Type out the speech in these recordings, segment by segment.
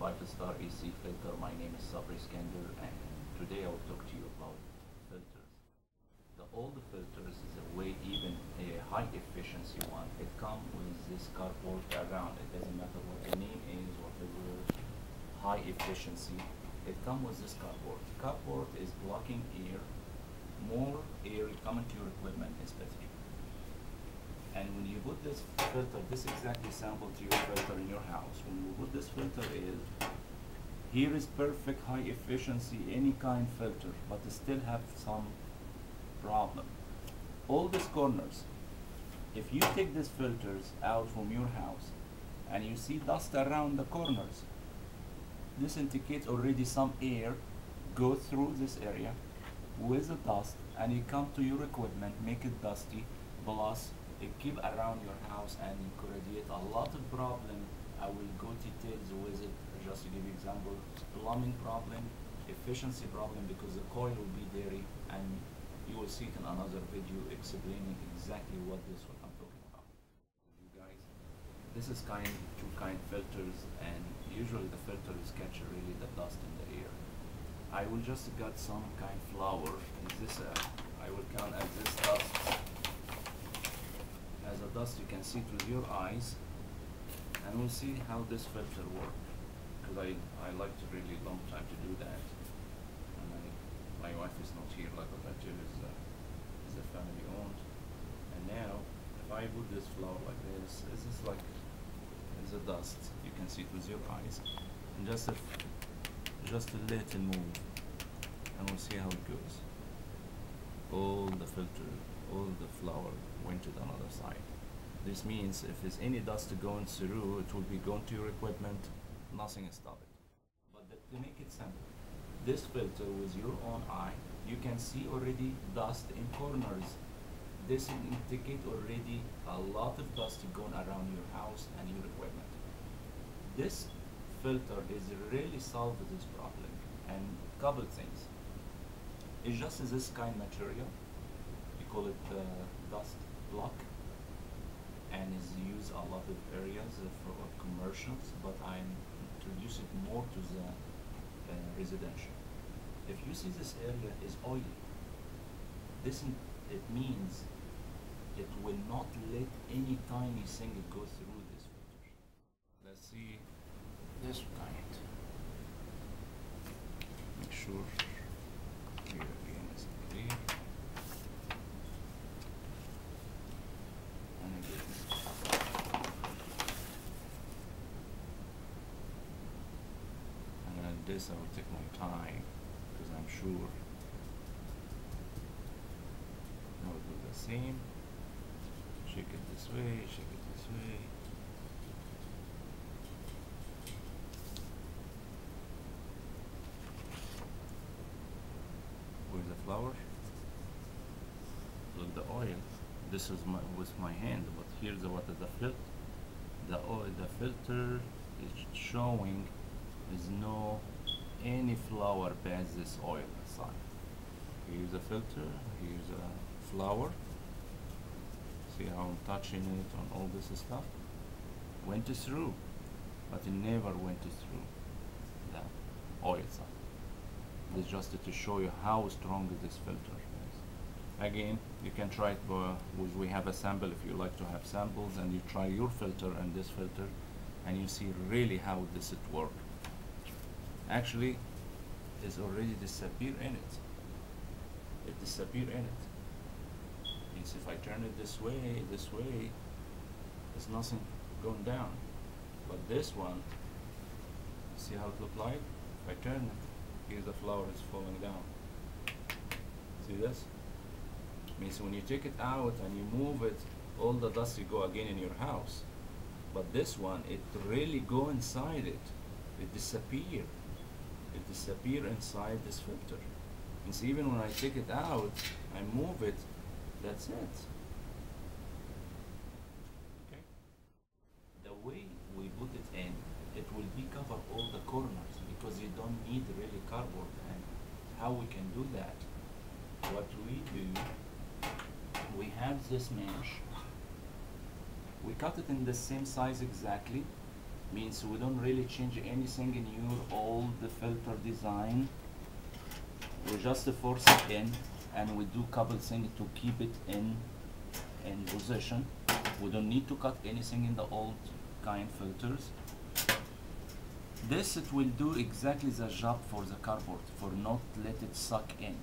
5-star AC filter. My name is Sabry Eskandr, and today I will talk to you about filters. The old filters is a way, even a high efficiency one. It comes with this cardboard around. It doesn't matter what the name is, whatever high efficiency. It comes with this cardboard. Cardboard is blocking air. More air coming to your equipment is better. And when you put this filter, this exactly sample to your filter in your house. When you put this filter in, here is perfect high efficiency, any kind filter, but it still have some problem. All these corners, if you take these filters out from your house and you see dust around the corners, this indicates already some air go through this area with the dust, and it come to your equipment, make it dusty, plus it keep around your house and create a lot of problem. I will go details with it. Just to give you example, plumbing problem, efficiency problem, because the coil will be dirty, and you will see it in another video explaining exactly what I'm talking about. You guys, this is two kind filters, and usually the filters catch really the dust in the air. I will just got some kind flour. Is this I will count as this dust. As a dust you can see it with your eyes, and we'll see how this filter works, because I like to really long time to do that, and my wife is not here, like I told you, is a family owned. And now if I put this flour like this, this is like it's a dust, you can see it with your eyes, and just a little move, and we'll see how it goes. All the filter, all the flour went to the other side. This means if there's any dust going through, it will be going to your equipment, nothing is stopped it. But to make it simple, this filter with your own eye, you can see already dust in corners. This indicate already a lot of dust going around your house and your equipment. This filter is really solved this problem, and couple things. It's just this kind of material. We call it dust block, and is used a lot of areas for commercials, but I introduce it more to the residential. If you see this area is oily, it means it will not let any tiny thing go through this filter. Let's see this kind. Make sure here again is clear. And again. And then this I will take my time, because I'm sure I will do the same. Shake it this way, shake it this way. Where's the flour? Look, the oil. This is with my hand, but here's what is the filter. The oil, the filter is showing is no any flour past this oil inside. Here's the filter. Here's a flour. See how I'm touching it on all this stuff? Went through, but it never went through the oil side. This is just to show you how strong this filter is. Again, you can try it we have a sample if you like to have samples, and you try your filter and this filter, and you see really how this it works. Actually, it's already disappear in it. It disappear in it. Means if I turn it this way, there's nothing going down. But this one, see how it look like? If I turn it, here's the flour is falling down. See this? Means when you take it out and you move it, all the dust will go again in your house. But this one, it really go inside it. It disappear. It disappear inside this filter. Means even when I take it out, I move it, that's it. Okay. The way we put it in, it will be cover all the corners, because you don't need really cardboard. And how we can do that? What we do, we have this mesh. We cut it in the same size exactly, Means we don't really change anything in your old filter design. We just force it in, and we do couple things to keep it in position. We don't need to cut anything in the old kind filters. This it will do exactly the job for the cardboard, for not let it suck in.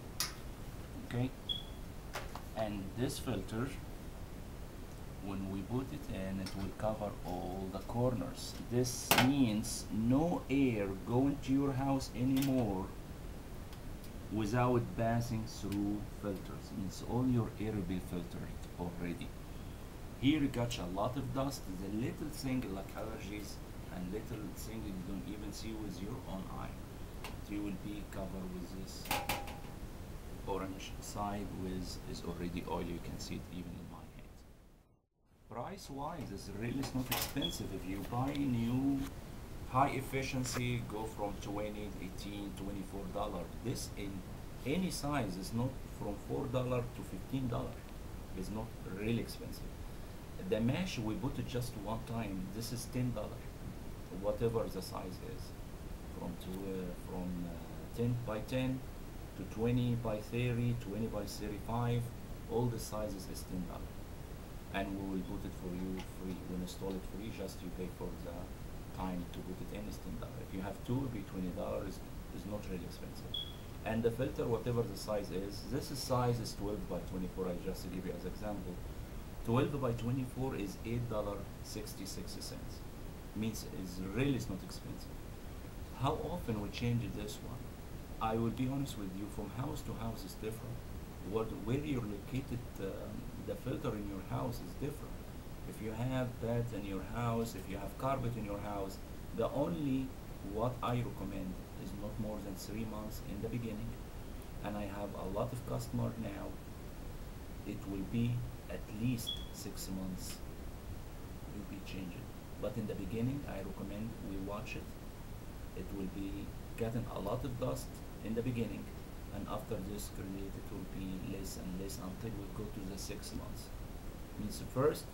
Okay, and this filter, when we put it in, it will cover all the corners. This means no air going to your house anymore without passing through filters. Means all your air will be filtered already. Here you catch a lot of dust, the little thing like allergies and little thing you don't even see with your own eye. You will be covered with this orange side with is already oil. You can see it even in my hand. Price wise, it's really not expensive. If you buy new high efficiency, go from 20, 18, $24. This in any size is not from $4 to $15. It's not really expensive. The mesh we put it just one time. This is $10, whatever the size is, from 10 by 10 to 20 by 30, 20 by 35. All the sizes is $10, and we will put it for you free. We'll install it free. Just you pay for the time to put it in is $10. If you have two, it'll be $20. Is not really expensive. And the filter, whatever the size is, this size is 12 by 24. I just give you as example. 12 by 24 is $8.66. Means it's really not expensive. How often we change this one? I will be honest with you, from house to house is different. Where you're located, the filter in your house is different. If you have beds in your house, if you have carpet in your house, the only what I recommend is not more than 3 months in the beginning. And I have a lot of customers now. It will be at least 6 months you'll be changing. But in the beginning, I recommend we watch it. It will be getting a lot of dust in the beginning, and after this create it will be less and less until we go to the 6 months. Means the first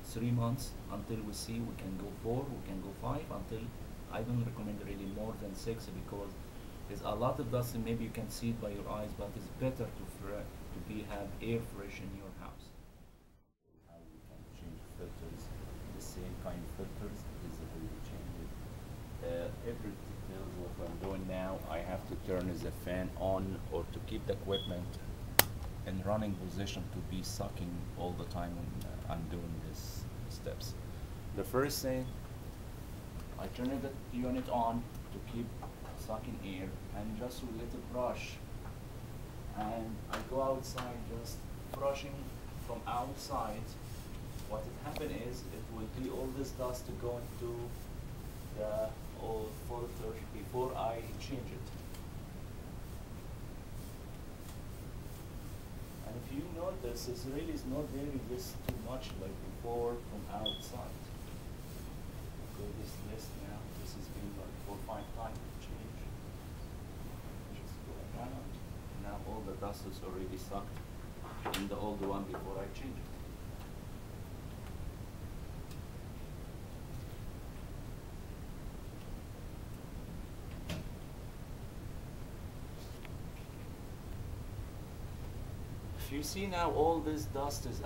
3 months until we see we can go 4, we can go 5, until I don't recommend really more than 6, because there's a lot of dust and maybe you can see it by your eyes, but it's better to have air fresh in your house. How we can change filters, the same kind of filters is the way we change it. Every detail what I'm doing now, I have to turn the fan on or to keep the equipment in running position to be sucking all the time when I'm doing these steps. The first thing, I turn the unit on to keep sucking air, and just with a little brush, and I go outside just brushing from outside. What it happen is it will be all this dust to go into the old filter before I change it. And if you notice, it really is not very this too much like before from outside. Go this list now. This has been like 4 or 5 times change. Just go around. Now all the dust is already sucked in the old one before I change it. You see now all this dust is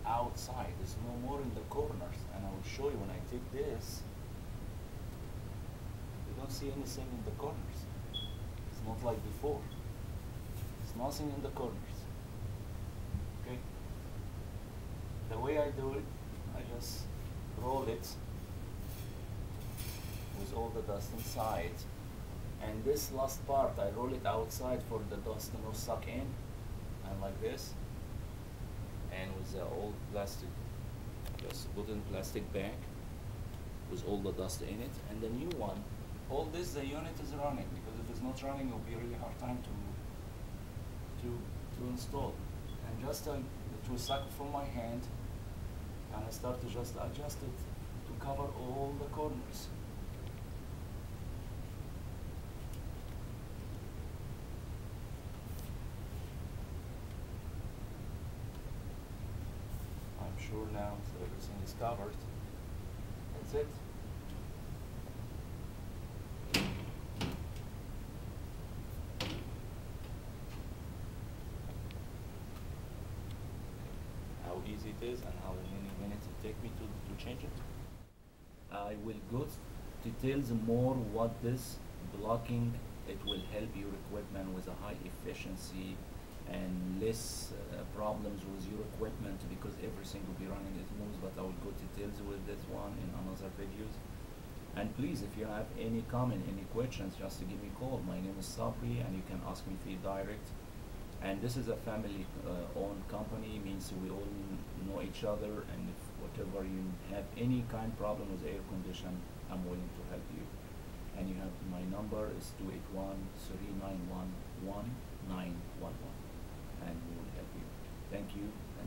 outside. There's no more in the corners, and I will show you when I take this. You don't see anything in the corners. It's not like before. There's nothing in the corners. Okay. The way I do it, I just roll it with all the dust inside, and this last part I roll it outside for the dust to not suck in. And like this, and with the old plastic, just wooden plastic bag with all the dust in it, and the new one, all this the unit is running, because if it's not running it will be a really hard time to install. And just it will suck from my hand, and I start to just adjust it to cover all the corners. Sure now, so everything is covered. That's it. it is and how many minutes it take me to change it. I will go details more what this blocking, it will help your equipment with a high efficiency and less problems with your equipment because everything will be running smooth, but I will go details with this one in another videos. And please, if you have any comment, any questions, just give me a call. My name is Sabry and you can ask me via direct. And this is a family owned company, means we all know each other, and if whatever you have any kind of problem with air condition, I'm willing to help you. And you have my number is 281-391-1911, and we will help you. Thank you. And